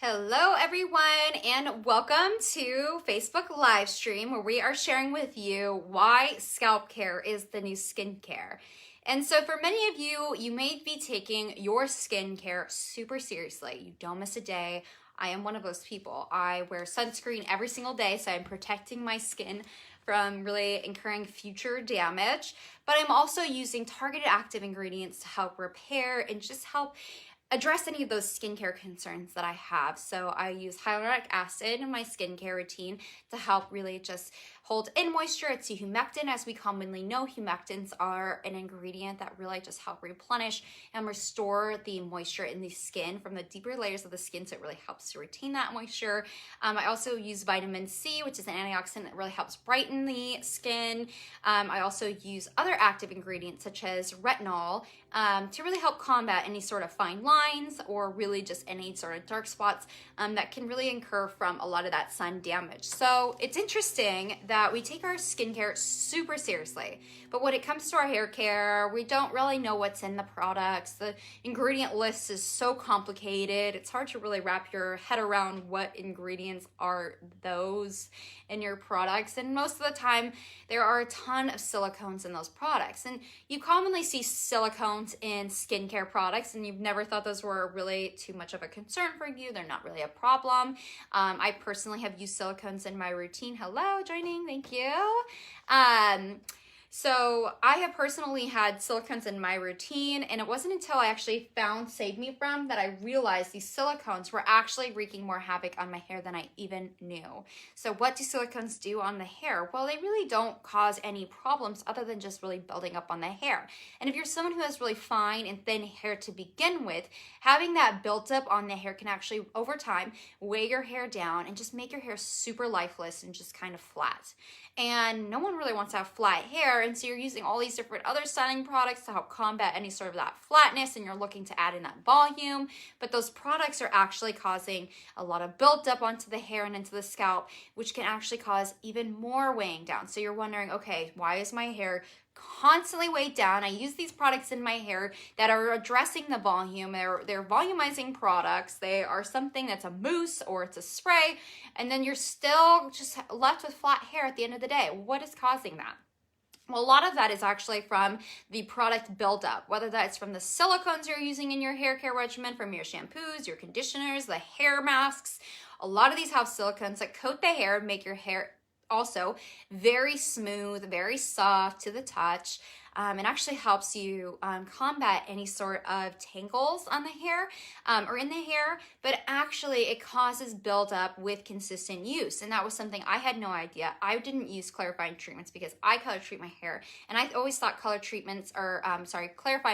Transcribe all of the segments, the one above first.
Hello everyone and welcome to Facebook live stream where we are sharing with you why scalp care is the new skincare. And so for many of you, you may be taking your skincare super seriously. You don't miss a day. I am one of those people. I wear sunscreen every single day, so I'm protecting my skin from really incurring future damage. But I'm also using targeted active ingredients to help repair and just help address any of those skincare concerns that I have. So I use hyaluronic acid in my skincare routine to help really just hold in moisture. It's a humectant. As we commonly know, humectants are an ingredient that really just help replenish and restore the moisture in the skin from the deeper layers of the skin, so it really helps to retain that moisture. I also use vitamin C, which is an antioxidant that really helps brighten the skin. I also use other active ingredients such as retinol to really help combat any sort of fine lines or really just any sort of dark spots that can really incur from a lot of that sun damage. So it's interesting that we take our skincare super seriously, but when it comes to our hair care, we don't really know what's in the products. The ingredient list is so complicated. It's hard to really wrap your head around what ingredients are those in your products. And most of the time, there are a ton of silicones in those products. And you commonly see silicones in skincare products, and you've never thought those were really too much of a concern for you. They're not really a problem. I personally have used silicones in my routine. Hello, joining, thank you. So I have personally had silicones in my routine, and it wasn't until I actually found Save Me From that I realized these silicones were actually wreaking more havoc on my hair than I even knew. So what do silicones do on the hair? Well, they really don't cause any problems other than just really building up on the hair. And if you're someone who has really fine and thin hair to begin with, having that built up on the hair can actually, over time, weigh your hair down and just make your hair super lifeless and just kind of flat. And no one really wants to have flat hair, and so you're using all these different other styling products to help combat any sort of that flatness, and you're looking to add in that volume, but those products are actually causing a lot of buildup onto the hair and into the scalp, which can actually cause even more weighing down. So you're wondering, okay, why is my hair constantly weighed down? I use these products in my hair that are addressing the volume. They're volumizing products. They are something that's a mousse or it's a spray, and then you're still just left with flat hair at the end of the day. What is causing that? Well, a lot of that is actually from the product buildup, whether that's from the silicones you're using in your hair care regimen, from your shampoos, your conditioners, the hair masks. A lot of these have silicones that coat the hair and make your hair also very smooth, very soft to the touch. It actually helps you combat any sort of tangles on the hair or in the hair, but actually it causes buildup with consistent use. And that was something I had no idea. I didn't use clarifying treatments because I color treat my hair, and I always thought clarifying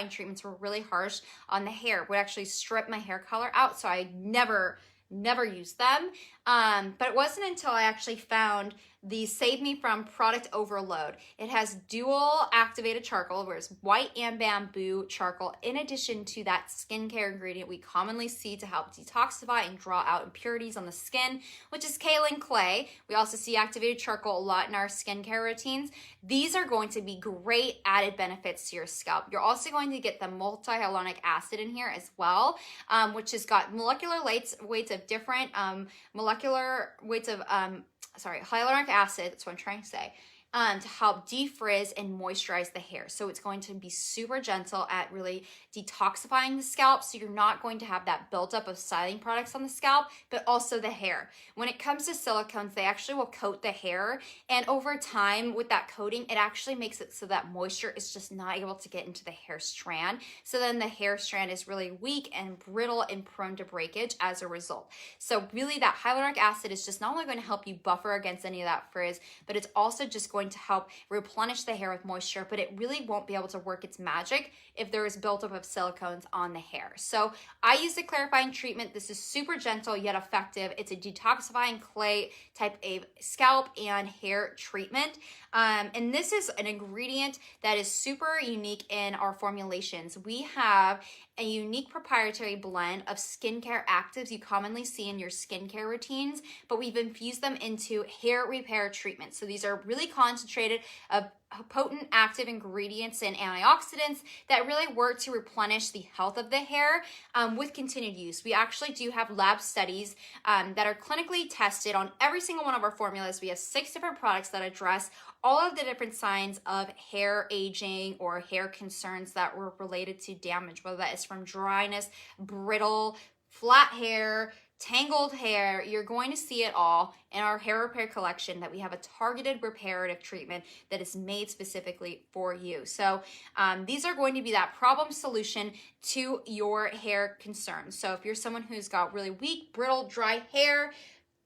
treatments were really harsh on the hair, would actually strip my hair color out, so I never used them. But it wasn't until I actually found the Save Me From product overload. It has dual activated charcoal, where it's white and bamboo charcoal, in addition to that skincare ingredient we commonly see to help detoxify and draw out impurities on the skin, which is kaolin clay. We also see activated charcoal a lot in our skincare routines. These are going to be great added benefits to your scalp. You're also going to get the multi-hyaluronic acid in here as well, which has got molecular weights of different hyaluronic acid, that's what I'm trying to say, to help defrizz and moisturize the hair. So it's going to be super gentle at really detoxifying the scalp, so you're not going to have that buildup of styling products on the scalp, but also the hair. When it comes to silicones, they actually will coat the hair, and over time with that coating, it actually makes it so that moisture is just not able to get into the hair strand. So then the hair strand is really weak and brittle and prone to breakage as a result. So really that hyaluronic acid is just not only going to help you buffer against any of that frizz, but it's also just going to help replenish the hair with moisture, but it really won't be able to work its magic if there is buildup of silicones on the hair. So I use the clarifying treatment. This is super gentle yet effective. It's a detoxifying clay type of scalp and hair treatment. And this is an ingredient that is super unique in our formulations. We have a unique proprietary blend of skincare actives you commonly see in your skincare routines, but we've infused them into hair repair treatments. So these are really concentrated of potent active ingredients and antioxidants that really work to replenish the health of the hair with continued use. We actually do have lab studies that are clinically tested on every single one of our formulas. We have 6 different products that address all of the different signs of hair aging or hair concerns that were related to damage, whether that is from dryness, brittle, flat hair, tangled hair. You're going to see it all in our hair repair collection, that we have a targeted reparative treatment that is made specifically for you. So these are going to be that problem solution to your hair concerns. So if you're someone who's got really weak, brittle, dry hair,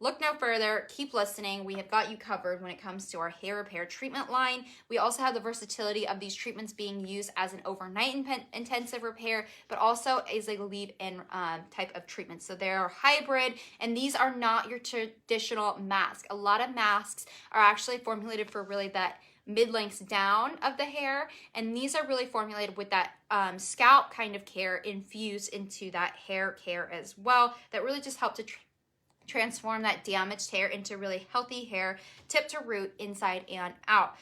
look no further, keep listening. We have got you covered when it comes to our hair repair treatment line. We also have the versatility of these treatments being used as an overnight intensive repair, but also as a leave-in type of treatment. So they're hybrid, and these are not your traditional mask. A lot of masks are actually formulated for really that mid-length down of the hair, and these are really formulated with that scalp kind of care infused into that hair care as well, that really just help to transform that damaged hair into really healthy hair, tip to root, inside and out.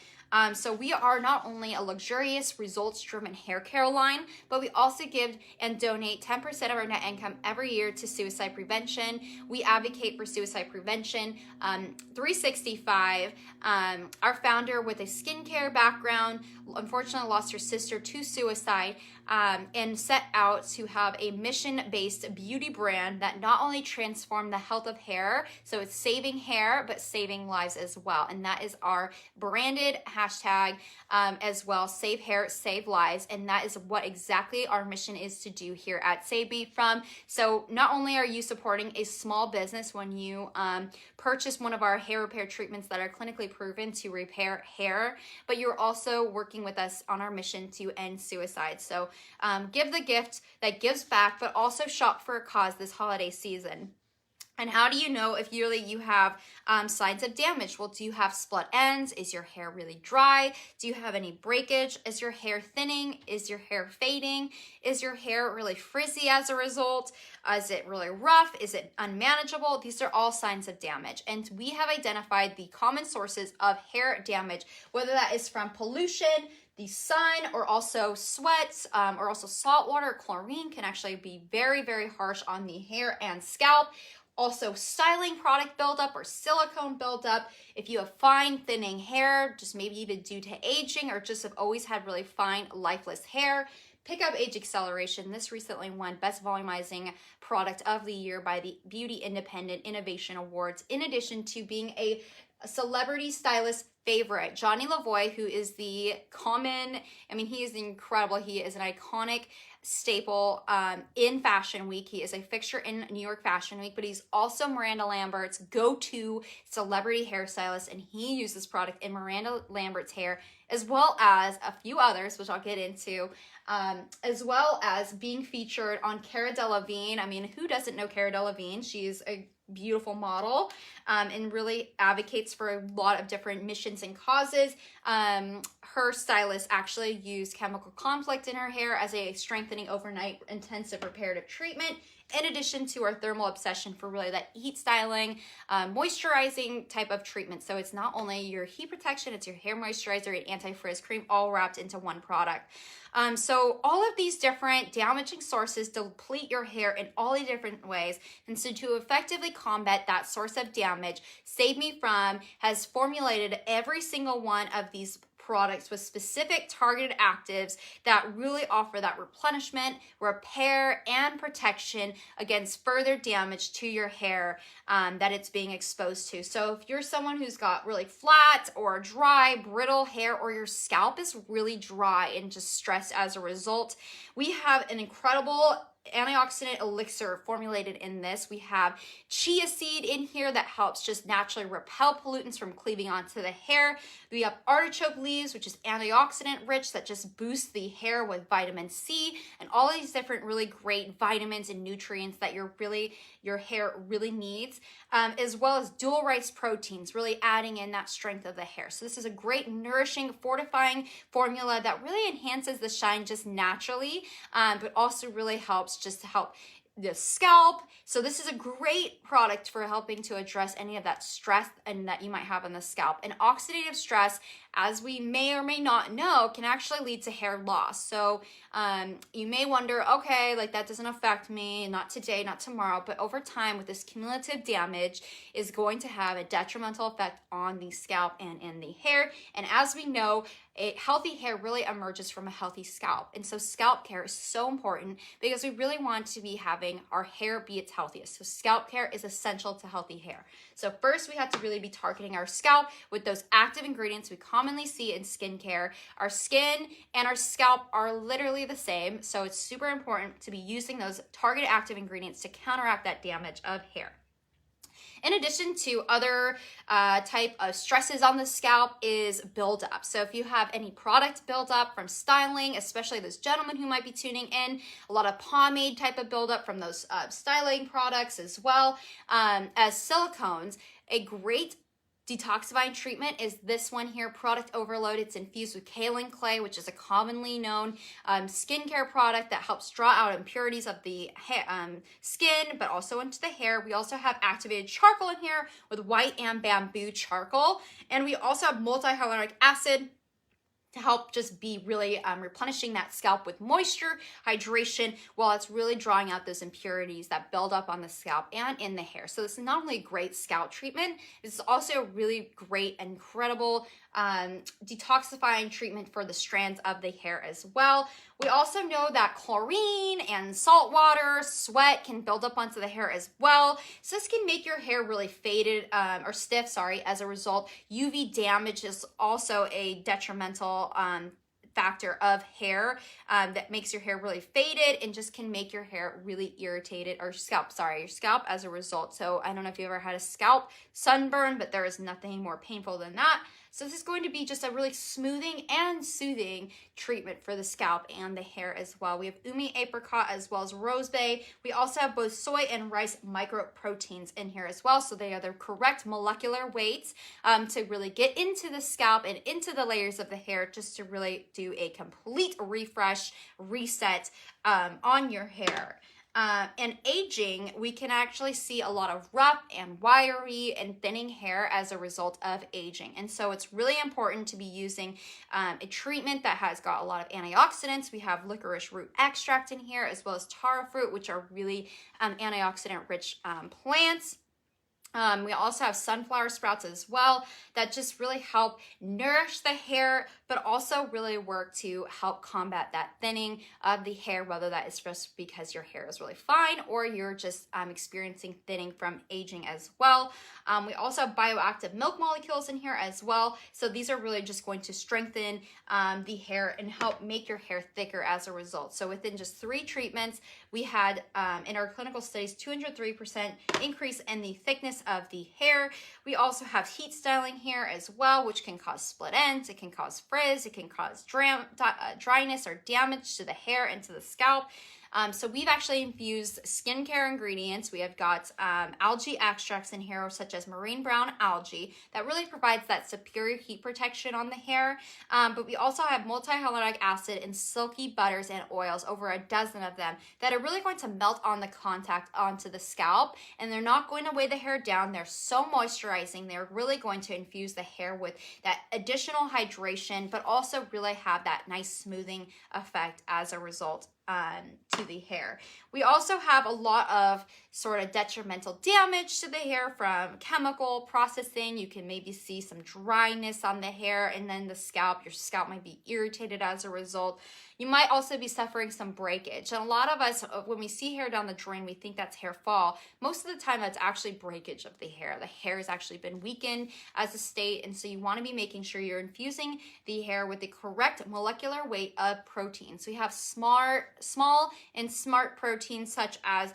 So we are not only a luxurious, results-driven hair care line, but we also give and donate 10% of our net income every year to suicide prevention. We advocate for suicide prevention 365. Our founder, with a skincare background, unfortunately lost her sister to suicide, and set out to have a mission-based beauty brand that not only transformed the health of hair, so it's saving hair, but saving lives as well. And that is our branded hashtag as well, save hair, save lives. And that is what exactly our mission is to do here at Save Me From. So not only are you supporting a small business when you purchase one of our hair repair treatments that are clinically proven to repair hair, but you're also working with us on our mission to end suicide. So give the gift that gives back, but also shop for a cause this holiday season. And how do you know if you have signs of damage? Well, do you have split ends? Is your hair really dry? Do you have any breakage? Is your hair thinning? Is your hair fading? Is your hair really frizzy as a result? Is it really rough? Is it unmanageable? These are all signs of damage. And we have identified the common sources of hair damage, whether that is from pollution, the sun, or also sweats, or also salt water. Chlorine can actually be very, very harsh on the hair and scalp. Also styling product buildup or silicone buildup. If you have fine thinning hair, just maybe even due to aging, or just have always had really fine lifeless hair, pick up Age Acceleration. This recently won Best Volumizing Product of the Year by the Beauty Independent Innovation Awards, in addition to being a celebrity stylist favorite. Johnny Lavoie, who is he is incredible. He is an iconic staple in Fashion Week. He is a fixture in New York Fashion Week, but he's also Miranda Lambert's go-to celebrity hairstylist, and he uses product in Miranda Lambert's hair, as well as a few others, which I'll get into, as well as being featured on Cara Delevingne. I mean, who doesn't know Cara Delevingne? She's a beautiful model and really advocates for a lot of different missions and causes. Her stylist actually used chemical conflict in her hair as a strengthening overnight intensive reparative treatment, in addition to our thermal obsession for really that heat styling, moisturizing type of treatment. So it's not only your heat protection, it's your hair moisturizer and anti-frizz cream, all wrapped into one product. So all of these different damaging sources deplete your hair in all these different ways. And so to effectively combat that source of damage, Save Me From has formulated every single one of these products with specific targeted actives that really offer that replenishment, repair, and protection against further damage to your hair that it's being exposed to. So if you're someone who's got really flat or dry, brittle hair, or your scalp is really dry and just stressed as a result, we have an incredible antioxidant elixir formulated in this. We have chia seed in here that helps just naturally repel pollutants from cleaving onto the hair. We have artichoke leaves, which is antioxidant rich, that just boosts the hair with vitamin C and all these different really great vitamins and nutrients that your hair really needs, as well as dual rice proteins, really adding in that strength of the hair. So this is a great nourishing, fortifying formula that really enhances the shine just naturally, but also really helps just to help the scalp. So this is a great product for helping to address any of that stress and that you might have on the scalp. And oxidative stress, as we may or may not know, can actually lead to hair loss. So you may wonder, okay, like that doesn't affect me, not today, not tomorrow, but over time with this cumulative damage is going to have a detrimental effect on the scalp and in the hair. And as we know, a healthy hair really emerges from a healthy scalp. And so scalp care is so important because we really want to be having our hair be its healthiest. So scalp care is essential to healthy hair. So first we have to really be targeting our scalp with those active ingredients we commonly see in skincare. Our skin and our scalp are literally the same. So it's super important to be using those targeted active ingredients to counteract that damage of hair. In addition to other type of stresses on the scalp is buildup. So if you have any product buildup from styling, especially those gentlemen who might be tuning in, a lot of pomade type of buildup from those styling products as well as silicones, a great detoxifying treatment is this one here, Product Overload. It's infused with kaolin clay, which is a commonly known skincare product that helps draw out impurities of the skin, but also into the hair. We also have activated charcoal in here with white and bamboo charcoal. And we also have multi-hyaluronic acid to help just be really replenishing that scalp with moisture, hydration, while it's really drawing out those impurities that build up on the scalp and in the hair. So this is not only a great scalp treatment, it's also a really great, incredible detoxifying treatment for the strands of the hair as well. We also know that chlorine and salt water, sweat can build up onto the hair as well. So this can make your hair really faded or stiff, sorry, as a result. UV damage is also a detrimental factor of hair that makes your hair really faded and just can make your hair really irritated, or your scalp as a result. So I don't know if you ever had a scalp sunburn, but there is nothing more painful than that. So this is going to be just a really smoothing and soothing treatment for the scalp and the hair as well. We have umi apricot as well as rose bay. We also have both soy and rice microproteins in here as well. So they are the correct molecular weights to really get into the scalp and into the layers of the hair, just to really do a complete refresh, reset on your hair. And aging, we can actually see a lot of rough and wiry and thinning hair as a result of aging. And so it's really important to be using a treatment that has got a lot of antioxidants. We have licorice root extract in here, as well as taro fruit, which are really antioxidant rich plants. We also have sunflower sprouts as well that just really help nourish the hair, but also really work to help combat that thinning of the hair, whether that is just because your hair is really fine or you're just experiencing thinning from aging as well. We also have bioactive milk molecules in here as well. So these are really just going to strengthen the hair and help make your hair thicker as a result. So within just 3 treatments, we had in our clinical studies 203% increase in the thickness of the hair. We also have heat styling here as well, which can cause split ends, it can cause frizz, it can cause dryness or damage to the hair and to the scalp. So we've actually infused skincare ingredients. We have got algae extracts in here, such as marine brown algae, that really provides that superior heat protection on the hair. But we also have multi-hyaluronic acid and silky butters and oils, over a dozen of them, that are really going to melt on the contact onto the scalp. And they're not going to weigh the hair down. They're so moisturizing. They're really going to infuse the hair with that additional hydration, but also really have that nice smoothing effect as a result to the hair. We also have a lot of sort of detrimental damage to the hair from chemical processing. You can maybe see some dryness on the hair, and then the scalp, your scalp might be irritated as a result. You might also be suffering some breakage. And a lot of us, when we see hair down the drain, we think that's hair fall. Most of the time, that's actually breakage of the hair. The hair has actually been weakened as a state, and so you want to be making sure you're infusing the hair with the correct molecular weight of protein. So you have small and smart proteins, such as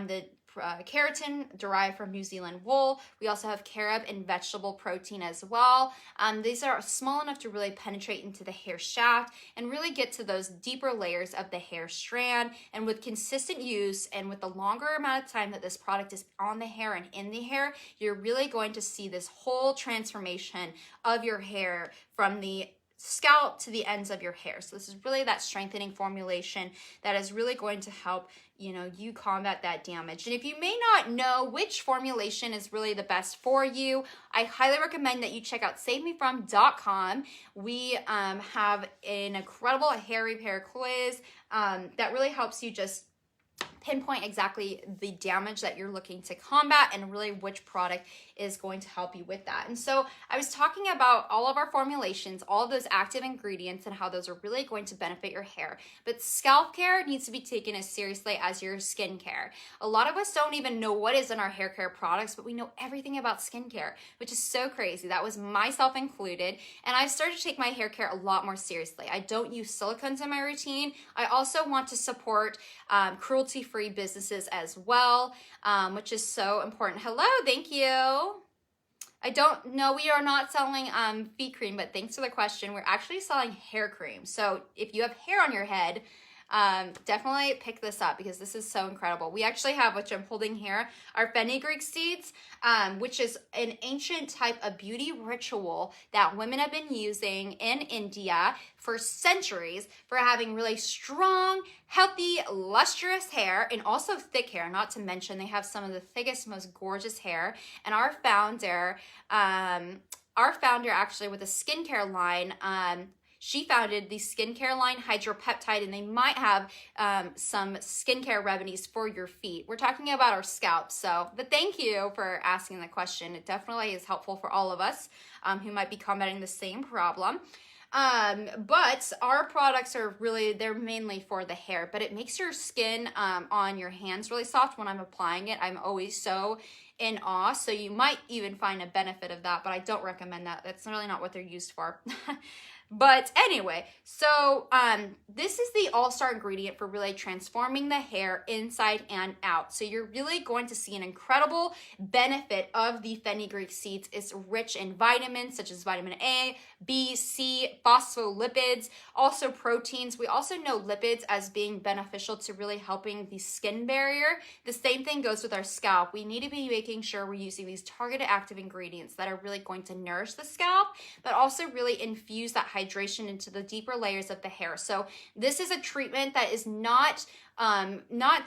the keratin derived from New Zealand wool. We also have carob and vegetable protein as well. These are small enough to really penetrate into the hair shaft and really get to those deeper layers of the hair strand. And with consistent use and with the longer amount of time that this product is on the hair and in the hair, you're really going to see this whole transformation of your hair from the scalp to the ends of your hair. So this is really that strengthening formulation that is really going to help you combat that damage. And if you may not know which formulation is really the best for you, I highly recommend that you check out savemefrom.com. We have an incredible hair repair quiz that really helps you just pinpoint exactly the damage that you're looking to combat and really which product is going to help you with that. And so I was talking about all of our formulations, all of those active ingredients and how those are really going to benefit your hair. But scalp care needs to be taken as seriously as your skincare. A lot of us don't even know what is in our hair care products, but we know everything about skincare, which is so crazy. That was myself included. And I've started to take my hair care a lot more seriously. I don't use silicones in my routine. I also want to support cruelty-free businesses as well, which is so important. Hello, thank you. I don't know, we are not selling feet cream, but thanks for the question. We're actually selling hair cream. So if you have hair on your head, definitely pick this up because this is so incredible. We actually have, which I'm holding here, our fenugreek seeds, which is an ancient type of beauty ritual that women have been using in India for centuries for having really strong, healthy, lustrous hair and also thick hair. Not to mention they have some of the thickest, most gorgeous hair. And our founder actually with a skincare line, she founded the skincare line Hydropeptide, and they might have some skincare remedies for your feet. We're talking about our scalp, but thank you for asking the question. It definitely is helpful for all of us who might be combating the same problem. But our products are really, they're mainly for the hair, but it makes your skin on your hands really soft when I'm applying it. I'm always so in awe, so you might even find a benefit of that, but I don't recommend that. That's really not what they're used for. But anyway, so this is the all-star ingredient for really transforming the hair inside and out. So you're really going to see an incredible benefit of the fenugreek seeds. It's rich in vitamins such as vitamin A, B, C, phospholipids, also proteins. We also know lipids as being beneficial to really helping the skin barrier. The same thing goes with our scalp. We need to be making sure we're using these targeted active ingredients that are really going to nourish the scalp, but also really infuse that hydration into the deeper layers of the hair. So this is a treatment that is not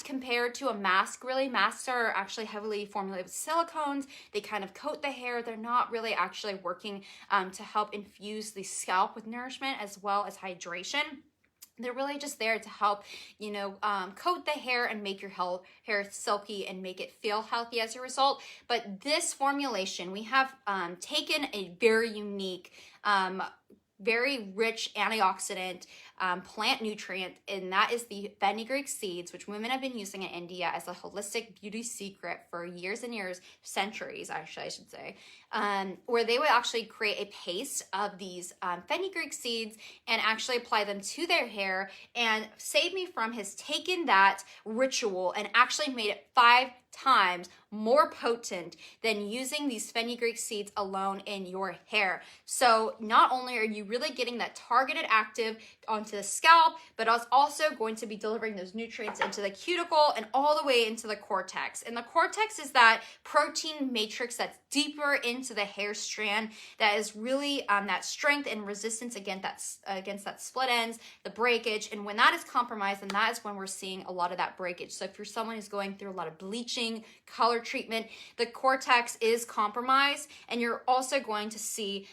compared to a mask. Really, masks are actually heavily formulated with silicones. They kind of coat the hair. They're not really actually working to help infuse the scalp with nourishment as well as hydration. They're really just there to help, coat the hair and make your hair silky and make it feel healthy as a result. But this formulation, we have taken a very unique, very rich antioxidant plant nutrient, and that is the fenugreek seeds, which women have been using in India as a holistic beauty secret for years and years, centuries actually I should say, where they would actually create a paste of these fenugreek seeds and actually apply them to their hair. And Save Me From has taken that ritual and actually made it 5 times more potent than using these fenugreek seeds alone in your hair. So not only are you really getting that targeted active onto the scalp, but it's also going to be delivering those nutrients into the cuticle and all the way into the cortex. And the cortex is that protein matrix that's deeper into the hair strand that is really that strength and resistance against that split ends, the breakage. And when that is compromised, then that is when we're seeing a lot of that breakage. So if you're someone who's going through a lot of bleaching, color treatment, the cortex is compromised, and you're also going to see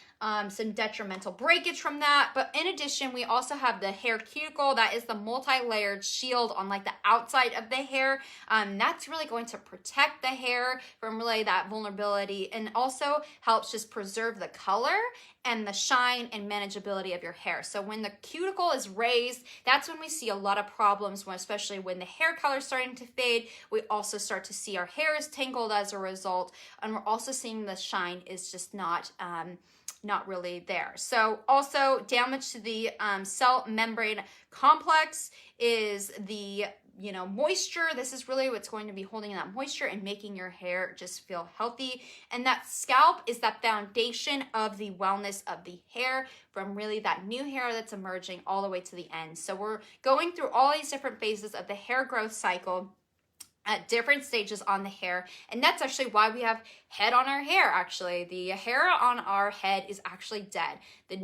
some detrimental breakage from that. But in addition, we also have the hair cuticle. That is the multi-layered shield on like the outside of the hair. That's really going to protect the hair from really that vulnerability, and also helps just preserve the color and the shine and manageability of your hair. So when the cuticle is raised, that's when we see a lot of problems, especially when the hair color is starting to fade. We also start to see our hair is tangled as a result, and we're also seeing the shine is just not really there. So also damage to the cell membrane complex is the moisture. This is really what's going to be holding that moisture and making your hair just feel healthy. And that scalp is that foundation of the wellness of the hair, from really that new hair that's emerging all the way to the end. So we're going through all these different phases of the hair growth cycle. at different stages on the hair, and that's actually why we have head on our hair. Actually, the hair on our head is actually dead. The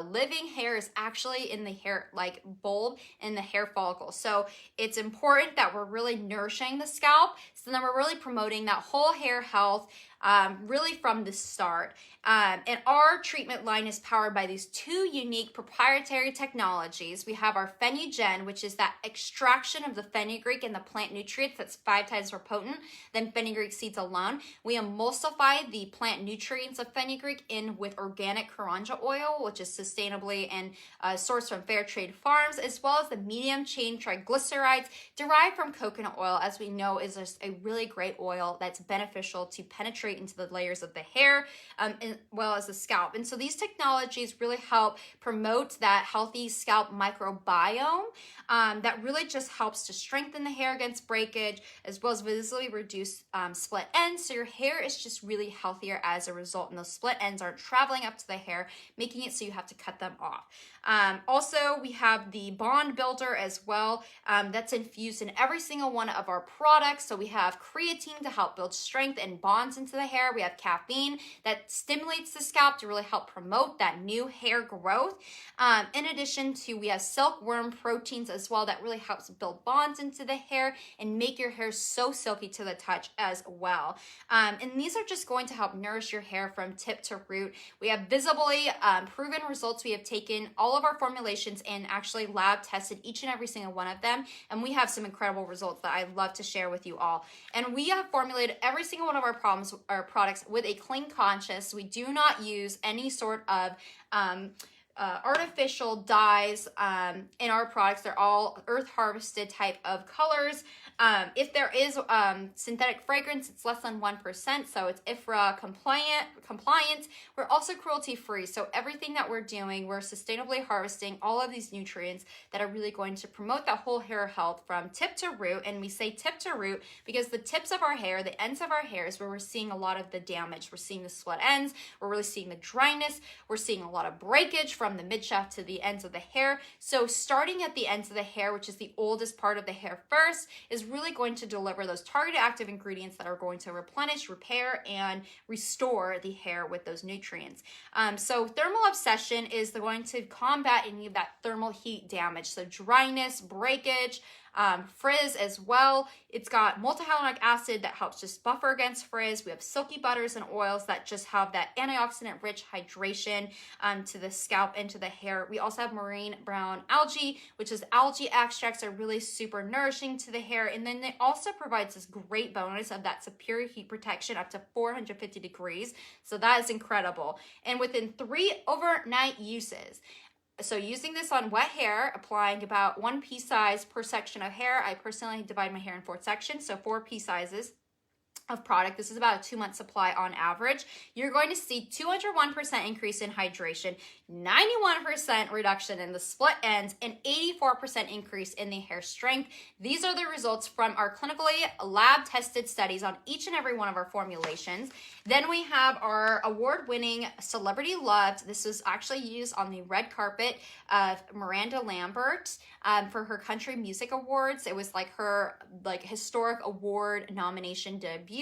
living hair is actually in the hair, like bulb in the hair follicle. So it's important that we're really nourishing the scalp, so then we're really promoting that whole hair health really from the start. And our treatment line is powered by these two unique proprietary technologies. We have our Fenugen, which is that extraction of the fenugreek and the plant nutrients that's 5 times more potent than fenugreek seeds alone. We emulsify the plant nutrients of fenugreek in with organic karanja oil, which is sustainably and sourced from fair trade farms, as well as the medium chain triglycerides derived from coconut oil, as we know is just a really great oil that's beneficial to penetrate into the layers of the hair as well as the scalp. And so these technologies really help promote that healthy scalp microbiome that really just helps to strengthen the hair against breakage, as well as visibly reduce split ends. So your hair is just really healthier as a result, and those split ends aren't traveling up to the hair, making it so you have to cut them off. Also, we have the bond builder as well. That's infused in every single one of our products. So we have creatine to help build strength and bonds into the hair. We have caffeine that stimulates the scalp to really help promote that new hair growth. In addition to, we have silkworm proteins as well that really helps build bonds into the hair and make your hair so silky to the touch as well. And these are just going to help nourish your hair from tip to root. We have visibly proven results. We have taken all of our formulations and actually lab tested each and every single one of them, and we have some incredible results that I'd love to share with you all. And we have formulated every single one of our products with a clean conscience. We do not use any sort of artificial dyes in our products. They're all earth harvested type of colors. If there is synthetic fragrance, it's less than 1%, so it's IFRA compliant. We're also cruelty free, so everything that we're doing, we're sustainably harvesting all of these nutrients that are really going to promote that whole hair health from tip to root. And we say tip to root because the tips of our hair, the ends of our hair, is where we're seeing a lot of the damage. We're seeing the split ends, we're really seeing the dryness, we're seeing a lot of breakage from the midshaft to the ends of the hair. So starting at the ends of the hair, which is the oldest part of the hair first, is really going to deliver those targeted active ingredients that are going to replenish, repair, and restore the hair with those nutrients. So thermal obsession is going to combat any of that thermal heat damage, so dryness, breakage, frizz as well. It's got multihyaluronic acid that helps just buffer against frizz. We have silky butters and oils that just have that antioxidant rich hydration to the scalp and to the hair. We also have marine brown algae, which is algae extracts are really super nourishing to the hair. And then it also provides this great bonus of that superior heat protection up to 450 degrees. So that is incredible. And within 3 overnight uses, so using this on wet hair, applying about 1 pea size per section of hair. I personally divide my hair in 4 sections, so 4 pea sizes of product. This is about a 2-month supply on average. You're going to see 201% increase in hydration, 91% reduction in the split ends, and 84% increase in the hair strength. These are the results from our clinically lab-tested studies on each and every one of our formulations. Then we have our award-winning Celebrity Loved. This was actually used on the red carpet of Miranda Lambert for her Country Music Awards. It was like her historic award nomination debut.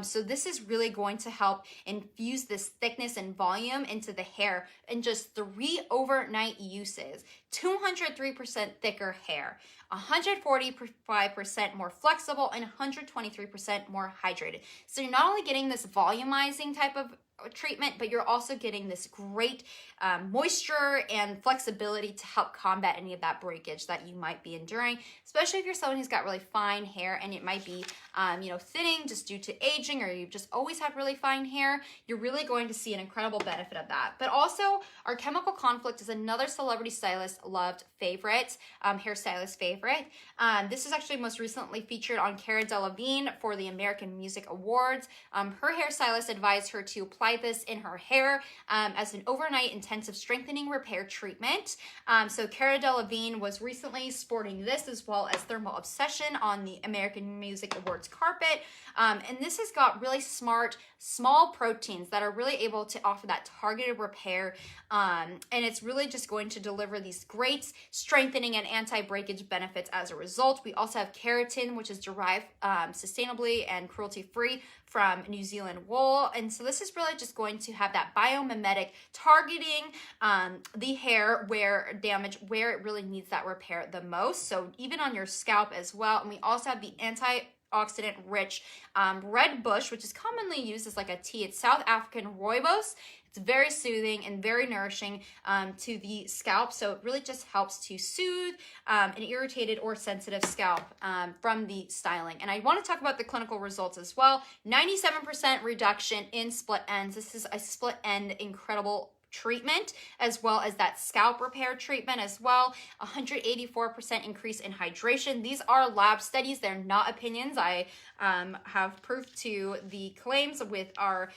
So this is really going to help infuse this thickness and volume into the hair in just 3 overnight uses. 203% thicker hair, 145% more flexible, and 123% more hydrated. So you're not only getting this volumizing type of treatment, but you're also getting this great moisture and flexibility to help combat any of that breakage that you might be enduring, especially if you're someone who's got really fine hair and it might be thinning just due to aging, or you've just always had really fine hair. You're really going to see an incredible benefit of that. But also, our Chemical Conflict is another celebrity stylist loved favorite, hairstylist favorite. This is actually most recently featured on Cara Delevingne for the American Music Awards. Her hairstylist advised her to apply applied this in her hair as an overnight intensive strengthening repair treatment. So Cara Delevingne was recently sporting this, as well as Thermal Obsession on the American Music Awards carpet. And this has got really smart, small proteins that are really able to offer that targeted repair. And it's really just going to deliver these great strengthening and anti-breakage benefits as a result. We also have keratin, which is derived sustainably and cruelty-free from New Zealand wool. And so this is really just going to have that biomimetic targeting the hair where it really needs that repair the most. So even on your scalp as well. And we also have the antioxidant rich red bush, which is commonly used as like a tea. It's South African rooibos. It's very soothing and very nourishing to the scalp. So it really just helps to soothe an irritated or sensitive scalp from the styling. And I want to talk about the clinical results as well. 97% reduction in split ends. This is a split end incredible treatment, as well as that scalp repair treatment as well. 184% increase in hydration. These are lab studies. They're not opinions. I have proof to the claims with our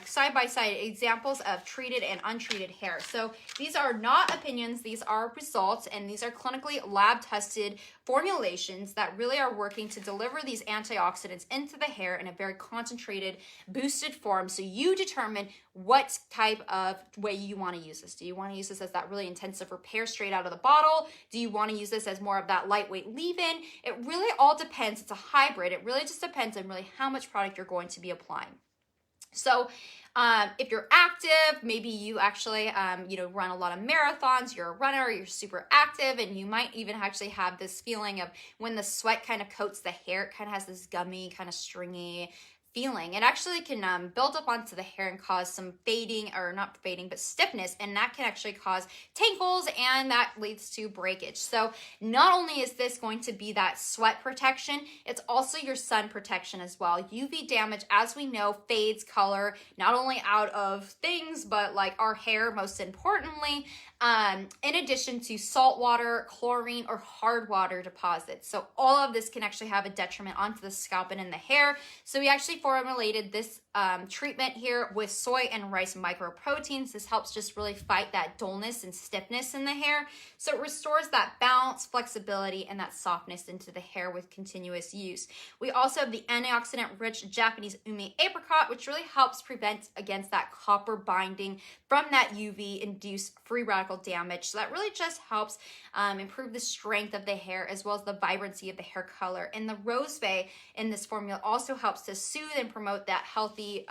side-by-side examples of treated and untreated hair. So these are not opinions, these are results, and these are clinically lab-tested formulations that really are working to deliver these antioxidants into the hair in a very concentrated, boosted form. So you determine what type of way you want to use this. Do you want to use this as that really intensive repair straight out of the bottle? Do you want to use this as more of that lightweight leave-in? It really all depends. It's a hybrid. It really just depends on really how much product you're going to be applying. So if you're active, maybe you actually, run a lot of marathons, you're a runner, you're super active, and you might even actually have this feeling of when the sweat kind of coats the hair, it kind of has this gummy, kind of stringy feeling. It actually can build up onto the hair and cause some fading, or not fading, but stiffness, and that can actually cause tangles, and that leads to breakage. So not only is this going to be that sweat protection, it's also your sun protection as well. UV damage, as we know, fades color, not only out of things, but like our hair, most importantly, in addition to salt water, chlorine, or hard water deposits. So all of this can actually have a detriment onto the scalp and in the hair. So we actually formulated this treatment here with soy and rice microproteins. This helps just really fight that dullness and stiffness in the hair. So it restores that balance, flexibility, and that softness into the hair with continuous use. We also have the antioxidant-rich Japanese umi apricot, which really helps prevent against that copper binding from that UV-induced free radical damage. So that really just helps improve the strength of the hair as well as the vibrancy of the hair color. And the rosebay in this formula also helps to soothe and promote that healthy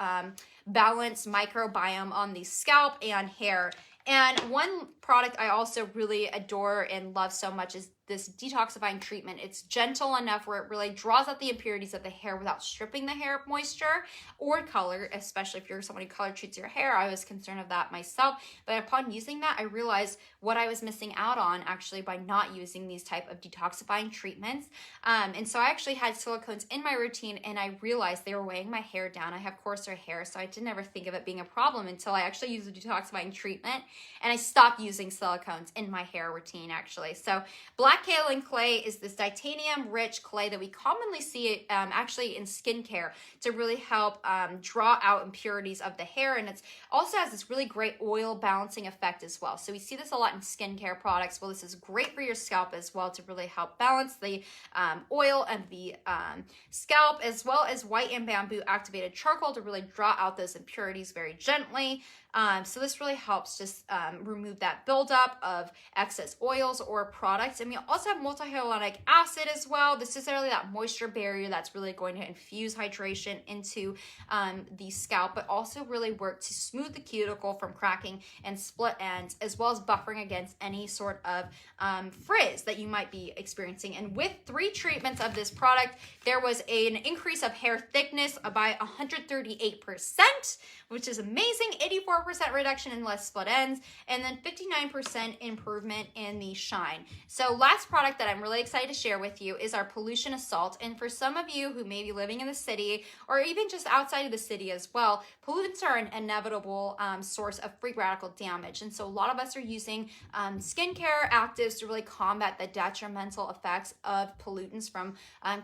balanced microbiome on the scalp and hair. And one product I also really adore and love so much is this detoxifying treatment. It's gentle enough where it really draws out the impurities of the hair without stripping the hair of moisture or color, especially if you're someone who color treats your hair. I was concerned of that myself, but upon using that, I realized what I was missing out on actually by not using these type of detoxifying treatments. And so I actually had silicones in my routine, and I realized they were weighing my hair down. I have coarser hair, so I didn't ever think of it being a problem until I actually used a detoxifying treatment, and I stopped using silicones in my hair routine actually. So black kaolin clay is this titanium-rich clay that we commonly see actually in skincare to really help draw out impurities of the hair, and it also has this really great oil balancing effect as well. So we see this a lot in skincare products. Well, this is great for your scalp as well to really help balance the oil and the scalp, as well as white and bamboo activated charcoal to really draw out those impurities very gently. So this really helps just remove that buildup of excess oils or products. And we also have multihyaluronic acid as well. This is really that moisture barrier that's really going to infuse hydration into the scalp, but also really work to smooth the cuticle from cracking and split ends, as well as buffering against any sort of frizz that you might be experiencing. And with 3 treatments of this product, there was an increase of hair thickness by 138%, which is amazing. 84% reduction in less split ends, and then 59% improvement in the shine. So last last product that I'm really excited to share with you is our pollution assault. And for some of you who may be living in the city or even just outside of the city as well, pollutants are an inevitable source of free radical damage. And so a lot of us are using skincare actives to really combat the detrimental effects of pollutants from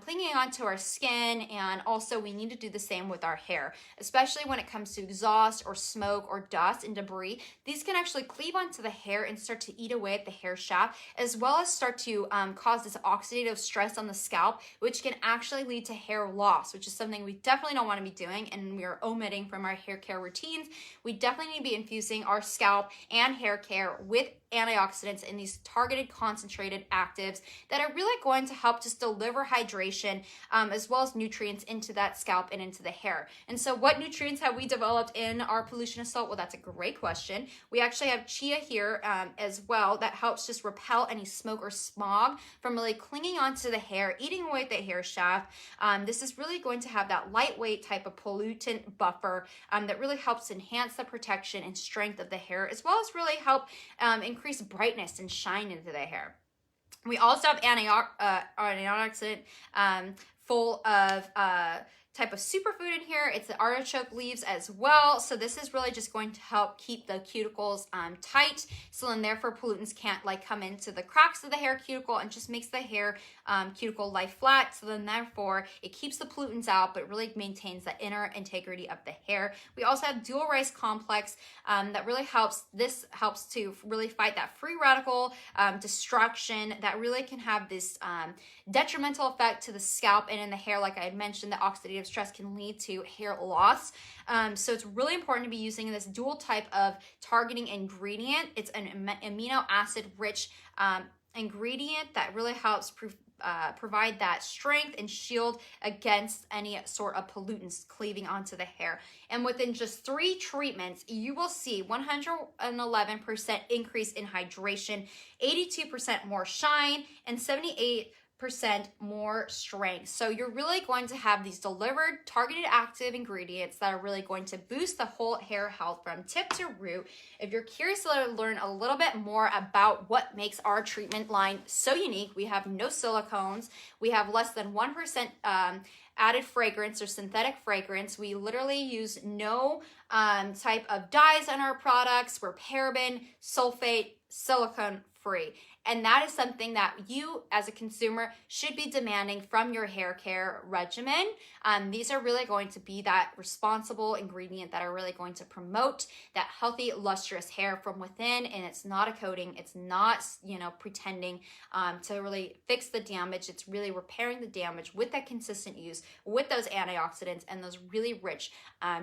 clinging onto our skin. And also we need to do the same with our hair, especially when it comes to exhaust or smoke or dust and debris. These can actually cleave onto the hair and start to eat away at the hair shaft, as well as start to cause this oxidative stress on the scalp, which can actually lead to hair loss, which is something we definitely don't want to be doing and we are omitting from our hair care routines. We definitely need to be infusing our scalp and hair care with antioxidants in these targeted concentrated actives that are really going to help just deliver hydration as well as nutrients into that scalp and into the hair. And so what nutrients have we developed in our pollution assault? Well, that's a great question. We actually have chia here as well that helps just repel any smoke or smog from really clinging onto the hair, eating away at the hair shaft. This is really going to have that lightweight type of pollutant buffer that really helps enhance the protection and strength of the hair, as well as really help increase brightness and shine into the hair. We also have antioxidant full of type of superfood in here. It's the artichoke leaves as well. So this is really just going to help keep the cuticles tight. So then therefore pollutants can't like come into the cracks of the hair cuticle and just makes the hair cuticle lie flat. So then therefore it keeps the pollutants out, but really maintains the inner integrity of the hair. We also have dual rice complex that really helps. This helps to really fight that free radical destruction that really can have this detrimental effect to the scalp and in the hair. Like I had mentioned, the oxidative stress can lead to hair loss. So it's really important to be using this dual type of targeting ingredient. It's an amino acid rich ingredient that really helps provide that strength and shield against any sort of pollutants cleaving onto the hair. And within just 3 treatments, you will see 111% increase in hydration, 82% more shine, and 78% more strength. So you're really going to have these delivered targeted active ingredients that are really going to boost the whole hair health from tip to root. If you're curious to learn a little bit more about what makes our treatment line so unique, we have no silicones. We have less than 1% added fragrance or synthetic fragrance. We literally use no type of dyes on our products. We're paraben, sulfate, silicone free. And that is something that you as a consumer should be demanding from your hair care regimen. These are really going to be that responsible ingredient that are really going to promote that healthy, lustrous hair from within. And it's not a coating. It's not, pretending to really fix the damage. It's really repairing the damage with that consistent use, with those antioxidants and those really rich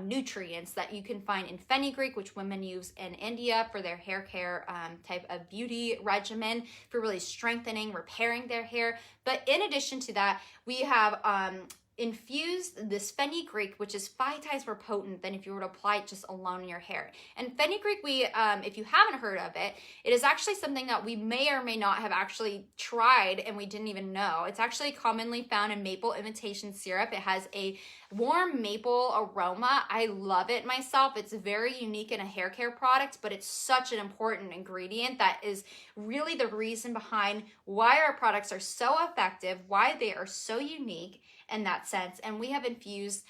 nutrients that you can find in fenugreek, which women use in India for their hair care type of beauty regimen, for really strengthening, repairing their hair. But in addition to that, we have infused this fenugreek, which is 5 times more potent than if you were to apply it just alone in your hair. And fenugreek, if you haven't heard of it, it is actually something that we may or may not have actually tried and we didn't even know. It's actually commonly found in maple imitation syrup. It has a warm maple aroma. I love it myself. It's very unique in a hair care product, but it's such an important ingredient that is really the reason behind why our products are so effective, why they are so unique in that sense. And we have infused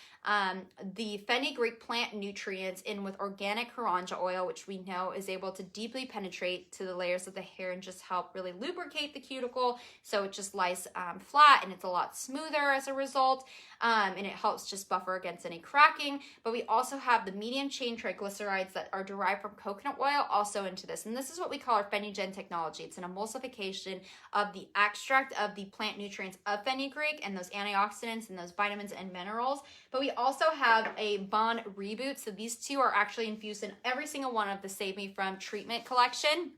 the fenugreek plant nutrients in with organic karanja oil, which we know is able to deeply penetrate to the layers of the hair and just help really lubricate the cuticle, so it just lies flat and it's a lot smoother as a result. And it helps just buffer against any cracking. But we also have the medium chain triglycerides that are derived from coconut oil also into this. And this is what we call our Fenigen technology. It's an emulsification of the extract of the plant nutrients of fenugreek and those antioxidants and those vitamins and minerals. But we also have a Bond Reboot. So these two are actually infused in every single one of the Save Me From treatment collection.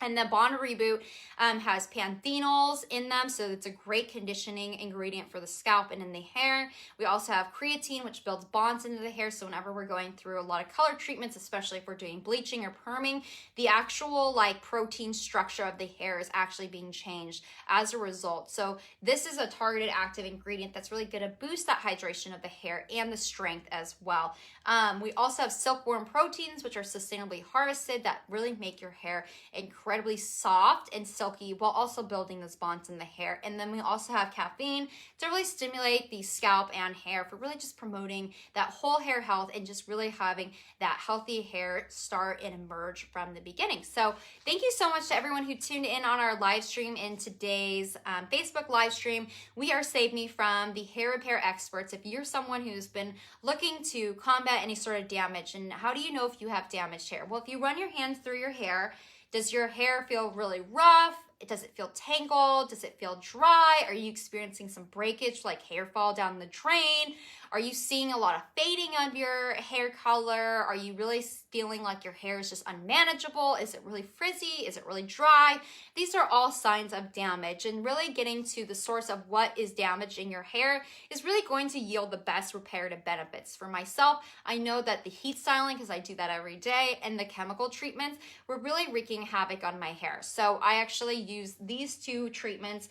And the Bond Reboot has panthenols in them, so it's a great conditioning ingredient for the scalp and in the hair. We also have creatine, which builds bonds into the hair, so whenever we're going through a lot of color treatments, especially if we're doing bleaching or perming, the actual protein structure of the hair is actually being changed as a result. So this is a targeted active ingredient that's really going to boost that hydration of the hair and the strength as well. We also have silkworm proteins, which are sustainably harvested, that really make your hair incredible incredibly soft and silky while also building those bonds in the hair. And then we also have caffeine to really stimulate the scalp and hair for really just promoting that whole hair health and just really having that healthy hair start and emerge from the beginning. So thank you so much to everyone who tuned in on our live stream in today's Facebook live stream. We are Save Me From, the hair repair experts. If you're someone who's been looking to combat any sort of damage, and how do you know if you have damaged hair? Well, if you run your hands through your hair, does your hair feel really rough? Does it feel tangled? Does it feel dry? Are you experiencing some breakage, like hair fall down the drain? Are you seeing a lot of fading of your hair color? Are you really feeling like your hair is just unmanageable? Is it really frizzy? Is it really dry? These are all signs of damage, and really getting to the source of what is damaged in your hair is really going to yield the best reparative benefits. For myself, I know that the heat styling, because I do that every day, and the chemical treatments were really wreaking havoc on my hair. So I actually use these two treatments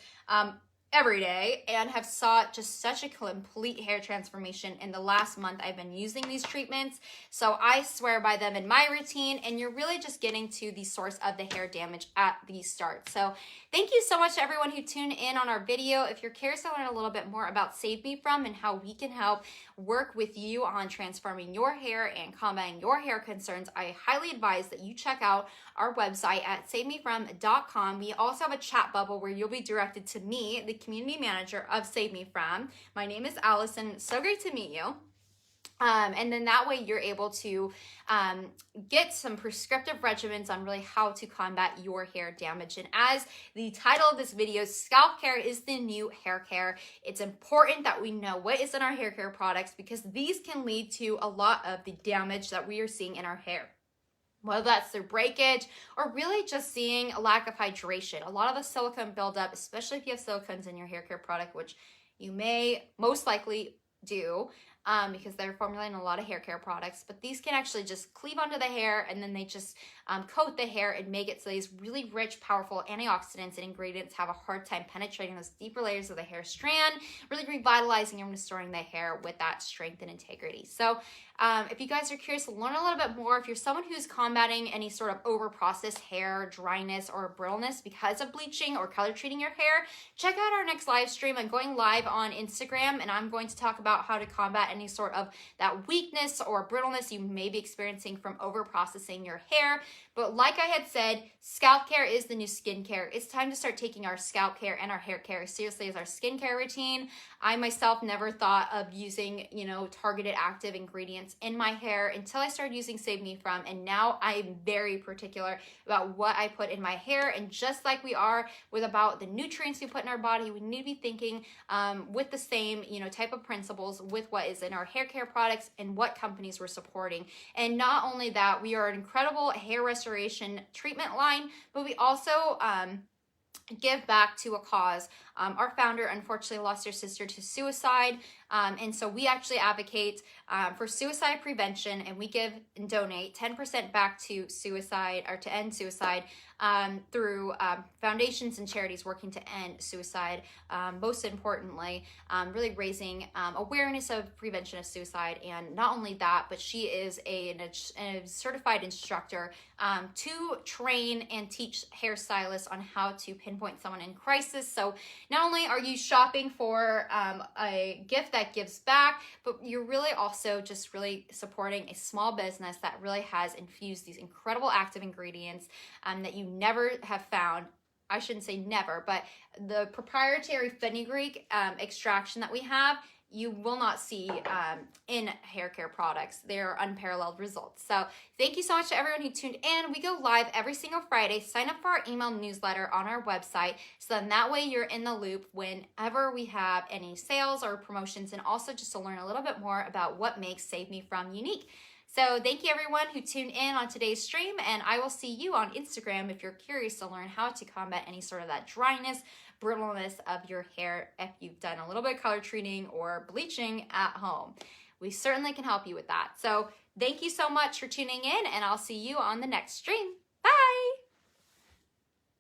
every day and have sought just such a complete hair transformation in the last month I've been using these treatments. So I swear by them in my routine, and you're really just getting to the source of the hair damage at the start. So thank you so much to everyone who tuned in on our video. If you're curious to learn a little bit more about Save Me From and how we can help work with you on transforming your hair and combating your hair concerns, I highly advise that you check out our website at savemefrom.com. We also have a chat bubble where you'll be directed to me, the community manager of Save Me From. My name is Allison. So great to meet you. And then that way you're able to get some prescriptive regimens on really how to combat your hair damage. And as the title of this video, scalp care is the new hair care. It's important that we know what is in our hair care products, because these can lead to a lot of the damage that we are seeing in our hair, whether that's through breakage or really just seeing a lack of hydration. A lot of the silicone buildup, especially if you have silicones in your hair care product, which you may most likely do, because they're formulating a lot of hair care products, but these can actually just cleave onto the hair, and then they just coat the hair and make it so these really rich, powerful antioxidants and ingredients have a hard time penetrating those deeper layers of the hair strand, really revitalizing and restoring the hair with that strength and integrity. So if you guys are curious to learn a little bit more, if you're someone who's combating any sort of over-processed hair, dryness, or brittleness because of bleaching or color treating your hair, check out our next live stream. I'm going live on Instagram, and I'm going to talk about how to combat any sort of that weakness or brittleness you may be experiencing from over-processing your hair. But like I had said, scalp care is the new skincare. It's time to start taking our scalp care and our hair care seriously as our skincare routine. I myself never thought of using, targeted active ingredients in my hair until I started using Save Me From, and now I'm very particular about what I put in my hair. And just like we are with about the nutrients we put in our body, we need to be thinking with the same, type of principles with what is in our hair care products and what companies we're supporting. And not only that, we are an incredible hair restoration treatment line, but we also give back to a cause. Our founder unfortunately lost her sister to suicide, and so we actually advocate for suicide prevention, and we give and donate 10% back to suicide, or to end suicide, through foundations and charities working to end suicide. Most importantly, really raising awareness of prevention of suicide. And not only that, but she is a certified instructor to train and teach hairstylists on how to pinpoint someone in crisis. So not only are you shopping for a gift that gives back, but you're really also just really supporting a small business that really has infused these incredible active ingredients that you never have found. I shouldn't say never, but the proprietary fenugreek extraction that we have, you will not see in hair care products. They're unparalleled results. So thank you so much to everyone who tuned in. We go live every single Friday. Sign up for our email newsletter on our website, so then that way you're in the loop whenever we have any sales or promotions, and also just to learn a little bit more about what makes Save Me From unique. So thank you everyone who tuned in on today's stream, and I will see you on Instagram if you're curious to learn how to combat any sort of that dryness, brittleness of your hair if you've done a little bit of color treating or bleaching at home. We certainly can help you with that. So thank you so much for tuning in, and I'll see you on the next stream.